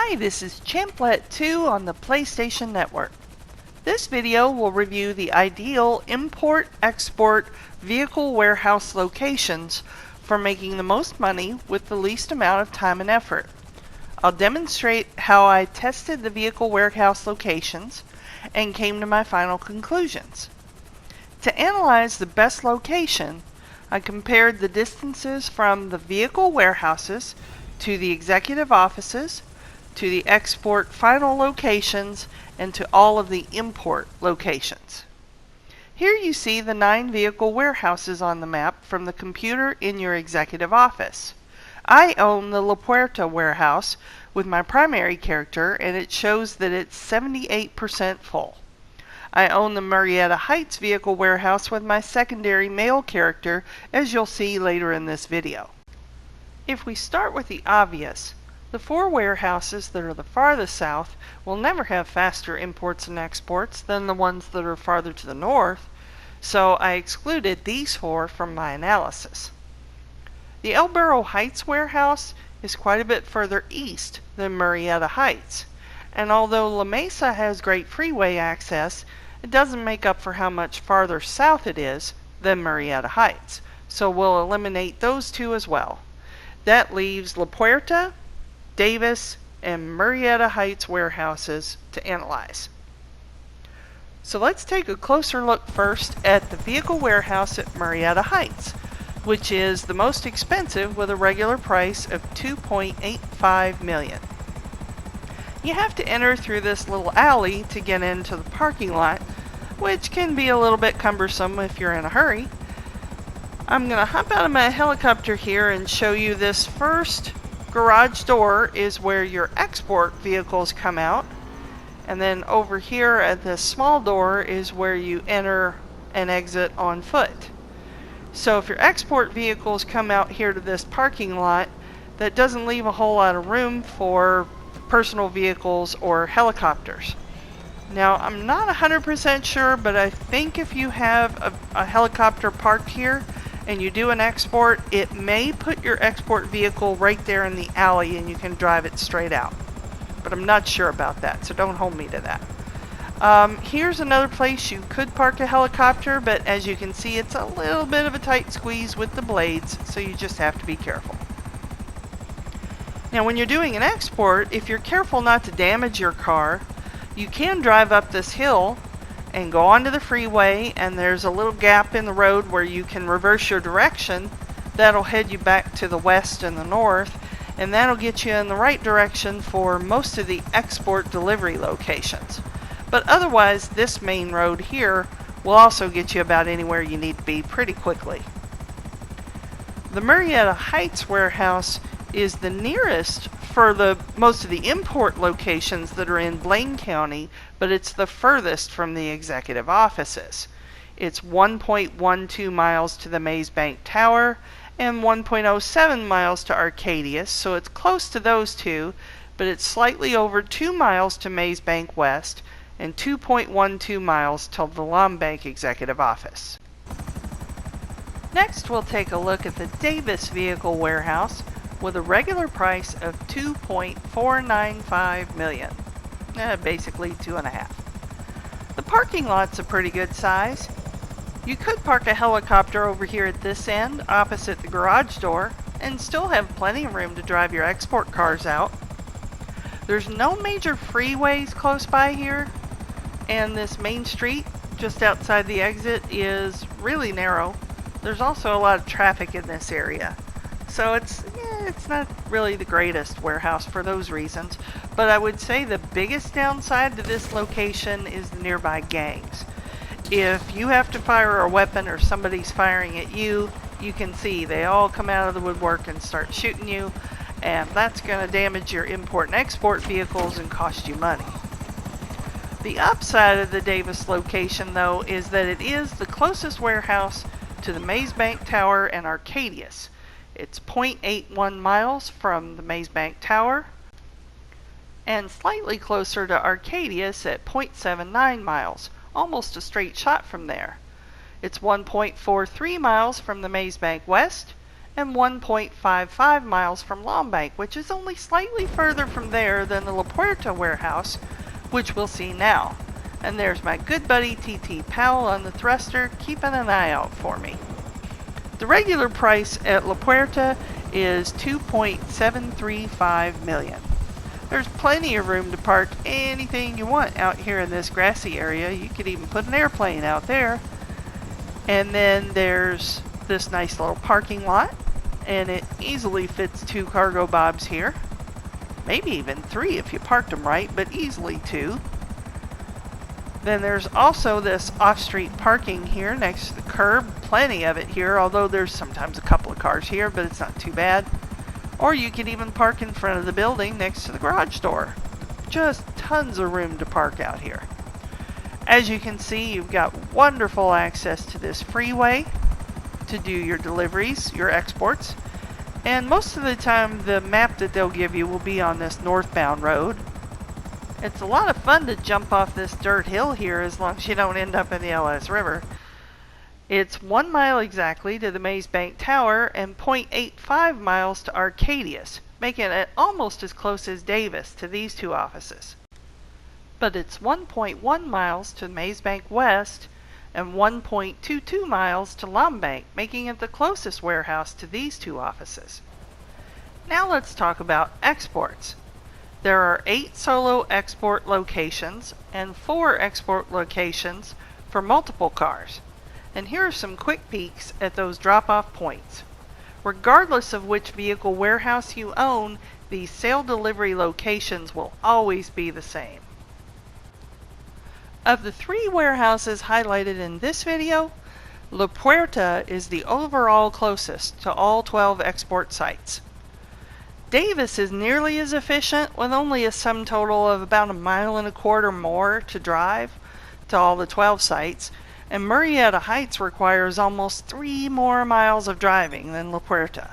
Hi, this is Champlet 2 on the PlayStation Network. This video will review the ideal import-export vehicle warehouse locations for making the most money with the least amount of time and effort. I'll demonstrate how I tested the vehicle warehouse locations and came to my final conclusions. To analyze the best location, I compared the distances from the vehicle warehouses to the executive offices, to the export final locations, and to all of the import locations. Here you see the 9 vehicle warehouses on the map from the computer in your executive office. I own the Murrieta warehouse with my primary character, and it shows that it's 78% full. I own the Marietta Heights vehicle warehouse with my secondary male character, as you'll see later in this video. If we start with the obvious, the 4 warehouses that are the farthest south will never have faster imports and exports than the ones that are farther to the north, so I excluded these 4 from my analysis. The El Burro Heights warehouse is quite a bit further east than Murrieta Heights, and although La Mesa has great freeway access, it doesn't make up for how much farther south it is than Murrieta Heights, so we'll eliminate those 2 as well. That leaves La Puerta, Davis, and Murrieta Heights warehouses to analyze. So let's take a closer look first at the vehicle warehouse at Murrieta Heights, which is the most expensive with a regular price of $2.85 million. You have to enter through this little alley to get into the parking lot, which can be a little bit cumbersome if you're in a hurry. I'm going to hop out of my helicopter here and show you this first garage door is where your export vehicles come out, and then over here at this small door is where you enter and exit on foot. So if your export vehicles come out here to this parking lot, that doesn't leave a whole lot of room for personal vehicles or helicopters. Now I'm not 100% sure, but I think if you have a helicopter parked here and you do an export, it may put your export vehicle right there in the alley and you can drive it straight out. But I'm not sure about that, so don't hold me to that. Here's another place you could park a helicopter, but as you can see, it's a little bit of a tight squeeze with the blades, so you just have to be careful. Now when you're doing an export, if you're careful not to damage your car, you can drive up this hill and go onto the freeway, and there's a little gap in the road where you can reverse your direction. That'll head you back to the west and the north, and that'll get you in the right direction for most of the export delivery locations. But otherwise, this main road here will also get you about anywhere you need to be pretty quickly. The Murrieta Heights warehouse is the nearest for most of the import locations that are in Blaine County, but it's the furthest from the executive offices. It's 1.12 miles to the Maze Bank Tower and 1.07 miles to Arcadius, so it's close to those 2, but it's slightly over 2 miles to Maze Bank West and 2.12 miles to the Lom Bank Executive Office. Next, we'll take a look at the Davis Vehicle Warehouse with a regular price of $2.495 million. Basically 2.5. The parking lot's a pretty good size. You could park a helicopter over here at this end, opposite the garage door, and still have plenty of room to drive your export cars out. There's no major freeways close by here, and this main street just outside the exit is really narrow. There's also a lot of traffic in this area, so it's not really the greatest warehouse for those reasons, but I would say the biggest downside to this location is the nearby gangs. If you have to fire a weapon or somebody's firing at you, you can see they all come out of the woodwork and start shooting you, and that's going to damage your import and export vehicles and cost you money. The upside of the Davis location, though, is that it is the closest warehouse to the Maze Bank Tower and Arcadius. It's 0.81 miles from the Maze Bank Tower and slightly closer to Arcadius at 0.79 miles, almost a straight shot from there. It's 1.43 miles from the Maze Bank West and 1.55 miles from Long Bank, which is only slightly further from there than the La Puerta warehouse, which we'll see now. And there's my good buddy TT Powell on the thruster, keeping an eye out for me. The regular price at La Puerta is $2.735 million. There's plenty of room to park anything you want out here in this grassy area. You could even put an airplane out there. And then there's this nice little parking lot, and it easily fits 2 cargo bobs here. Maybe even 3 if you parked them right, but easily 2. Then there's also this off-street parking here next to the curb. Plenty of it here, although there's sometimes a couple of cars here, but it's not too bad. Or you could even park in front of the building next to the garage door. Just tons of room to park out here. As you can see, you've got wonderful access to this freeway to do your deliveries, your exports. And most of the time, the map that they'll give you will be on this northbound road. It's a lot of fun to jump off this dirt hill here as long as you don't end up in the LS River. It's 1 mile exactly to the Maze Bank Tower and 0.85 miles to Arcadius, making it almost as close as Davis to these 2 offices. But it's 1.1 miles to Maze Bank West and 1.22 miles to Long Bank, making it the closest warehouse to these 2 offices. Now let's talk about exports. There are 8 solo export locations and 4 export locations for multiple cars. And here are some quick peeks at those drop-off points. Regardless of which vehicle warehouse you own, these sale delivery locations will always be the same. Of the 3 warehouses highlighted in this video, La Puerta is the overall closest to all 12 export sites. Davis is nearly as efficient with only a sum total of about 1.25 miles more to drive to all the 12 sites, and Murrieta Heights requires almost 3 more miles of driving than La Puerta.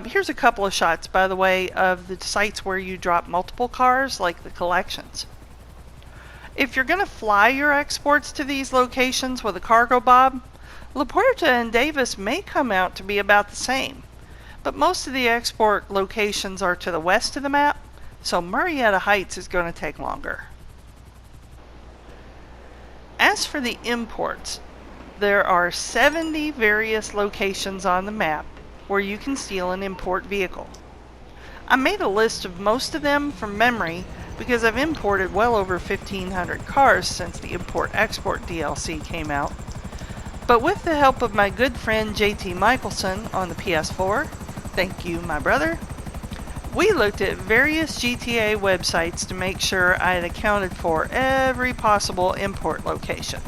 Here's a couple of shots, by the way, of the sites where you drop multiple cars, like the collections. If you're going to fly your exports to these locations with a cargo bob, La Puerta and Davis may come out to be about the same. But most of the export locations are to the west of the map, so Murrieta Heights is going to take longer. As for the imports, there are 70 various locations on the map where you can steal an import vehicle. I made a list of most of them from memory because I've imported well over 1,500 cars since the Import-Export DLC came out. But with the help of my good friend JT Michelson on the PS4, thank you, my brother, we looked at various GTA websites to make sure I had accounted for every possible import location.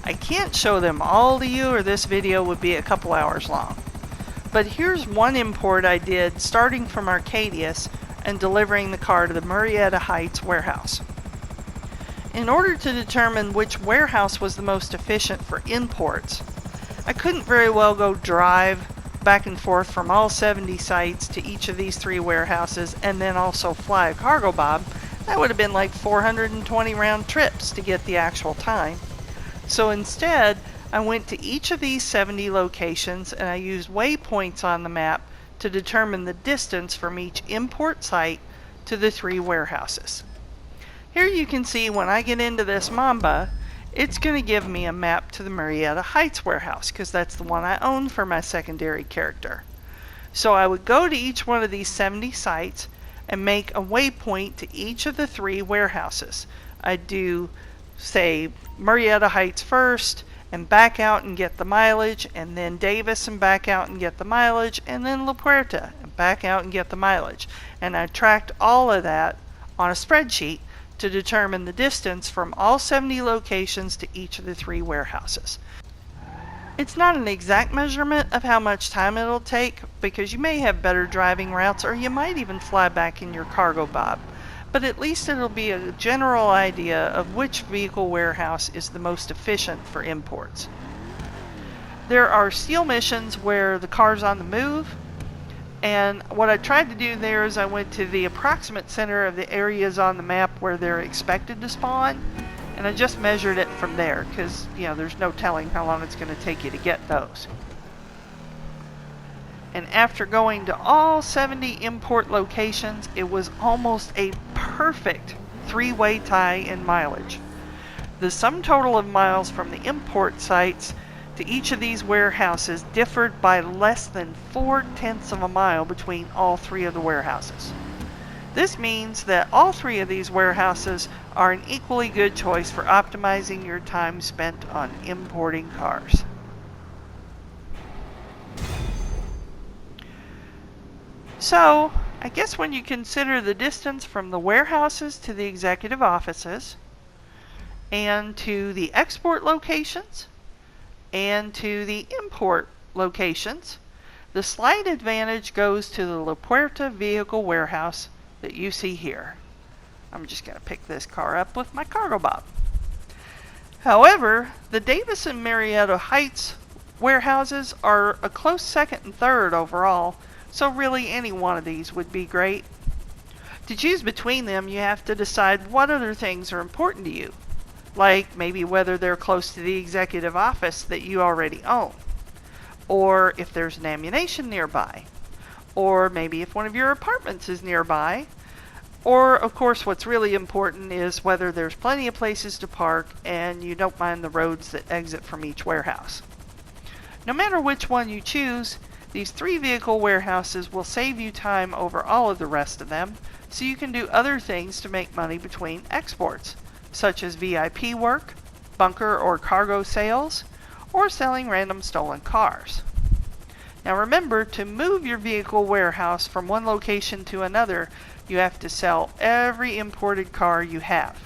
I can't show them all to you or this video would be a couple hours long. But here's one import I did starting from Arcadius and delivering the car to the Murrieta Heights warehouse. In order to determine which warehouse was the most efficient for imports, I couldn't very well go drive back and forth from all 70 sites to each of these 3 warehouses and then also fly a cargo bob. That would have been like 420 round trips to get the actual time. So instead, I went to each of these 70 locations and I used waypoints on the map to determine the distance from each import site to the 3 warehouses. Here you can see when I get into this Mamba, it's going to give me a map to the Murrieta Heights warehouse because that's the one I own for my secondary character. So I would go to each one of these 70 sites and make a waypoint to each of the 3 warehouses. I'd do, say, Murrieta Heights first, and back out and get the mileage, and then Davis and back out and get the mileage, and then La Puerta and back out and get the mileage. And I tracked all of that on a spreadsheet to determine the distance from all 70 locations to each of the 3 warehouses. It's not an exact measurement of how much time it'll take because you may have better driving routes or you might even fly back in your cargo bob. But at least it'll be a general idea of which vehicle warehouse is the most efficient for imports. There are steal missions where the car's on the move, and what I tried to do there is I went to the approximate center of the areas on the map where they're expected to spawn, and I just measured it from there because, you know, there's no telling how long it's going to take you to get those. And after going to all 70 import locations, it was almost a perfect three-way tie in mileage. The sum total of miles from the import sites to each of these warehouses differed by less than 4/10 of a mile between all three of the warehouses. This means that all three of these warehouses are an equally good choice for optimizing your time spent on importing cars. So, I guess when you consider the distance from the warehouses to the executive offices, and to the export locations, and to the import locations, the slight advantage goes to the La Puerta vehicle warehouse that you see here. I'm just going to pick this car up with my cargo bob. However, the Davis and Marietta Heights warehouses are a close second and third overall, so really any one of these would be great. To choose between them, you have to decide what other things are important to you, like maybe whether they're close to the executive office that you already own, or if there's an ammunition nearby, or maybe if one of your apartments is nearby, or of course what's really important is whether there's plenty of places to park and you don't mind the roads that exit from each warehouse. No matter which one you choose, these three vehicle warehouses will save you time over all of the rest of them, so you can do other things to make money between exports, such as VIP work, bunker or cargo sales, or selling random stolen cars. Now remember, to move your vehicle warehouse from one location to another, you have to sell every imported car you have.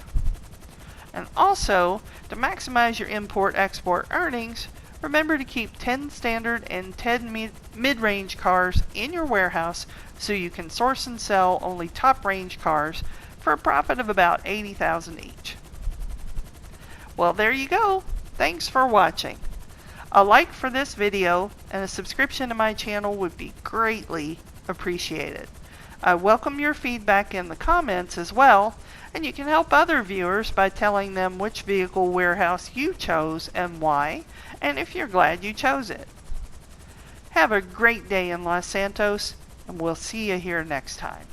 And also, to maximize your import-export earnings, remember to keep 10 standard and 10 mid-range cars in your warehouse so you can source and sell only top-range cars for a profit of about $80,000 each. Well, there you go. Thanks for watching. A like for this video and a subscription to my channel would be greatly appreciated. I welcome your feedback in the comments as well, and you can help other viewers by telling them which vehicle warehouse you chose and why, and if you're glad you chose it. Have a great day in Los Santos, and we'll see you here next time.